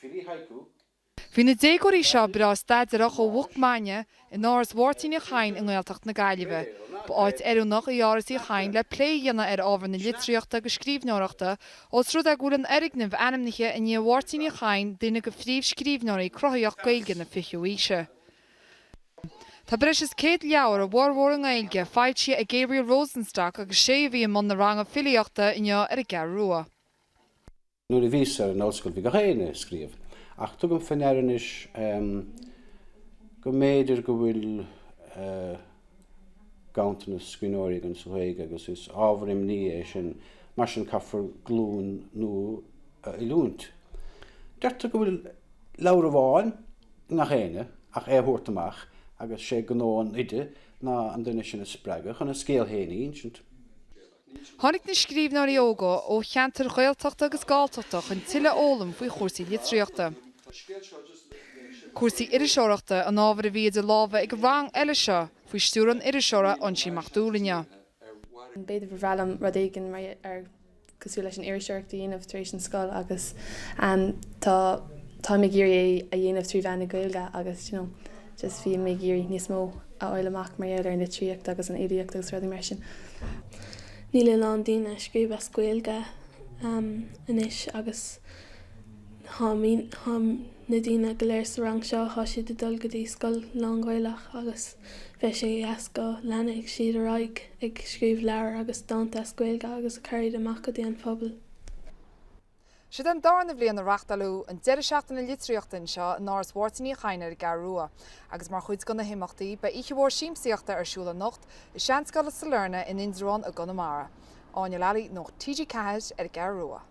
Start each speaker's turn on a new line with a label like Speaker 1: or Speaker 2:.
Speaker 1: Bhí na déagóirí seo bra staidirach ó bhuachmaine in áras mhórtaí cheann in nGaeltacht na Gaillimhe. Ba áit éireannach i áras í cheann le plé dhéanana ábhar na litríochta go scríbneoireachta os rud a gúil an aireagnamh ainmnithe in níomh mhórtaí cheann duine go phríomh scríbneoirí crothaíoch gaeilge na fichiúise. Tá breis is céad leabhar a bhórmhór an Gaeilge fáilte a Gabriel Rosenstock agus sé bhí man na rang a filiíochta in ar a garrua.
Speaker 2: Nuair a bhís ar an ollscoil bhí go chéine scríomh. Ach tugam fan éireann is go méidir go bhfuil gaantain na scuinóirí an Suhaige agus is ábharim ní é sin mar sin caithfar glún nó i lúnt. Deirtear go bhfuil leabhar bháin nach chéine ach thuairt amach agus sé gnóin ide ná an duine sin is spreagach chun a scéal héanaí insint.
Speaker 1: Tháinig na scríbneoirí óga ó cheantar gCaeltacht agus nGaeltacht an tuile ólam faoi chósaí litríochta. Cuasaí iriseoireachta an ábhar a bhíad a lábha ag rang eile seo faoi stúran iriseoire ansí machtúlainne.
Speaker 3: Beidir bhrealam rud éigean mar ar cosú leis an iriseoireachta dhéanamh tar éis an scoil agus tá mé géirí a dhéanamh trí bhean na Gaeilge agus just bhí mé géirí níos mó a áil amach mar ar na tríochta agus an éireachta agus rudaí mar sin.
Speaker 4: Ní le lán daoine scríobh a Gaeilge inis agus na daoine go léir sa rang seo há siad dul go dtí scoil lán-Gaelach agus bheith sé as go leanna ag siad a raig ag scríobh leabhar agus dáanta Gaeilge agus a cairid amach go dtí an phobal.
Speaker 1: Si an darna bblion na reachtalú an deireadh seachtaine litríochtain seo in áras mhórtaí cheann ar garrua agus mar chuid go na himachtaí ba ichebhór síimsíochta arsúla nocht is seanscoil sa lorna in Indráin a Chonamara. Áine lealaí nó TG Cathis ar garrua.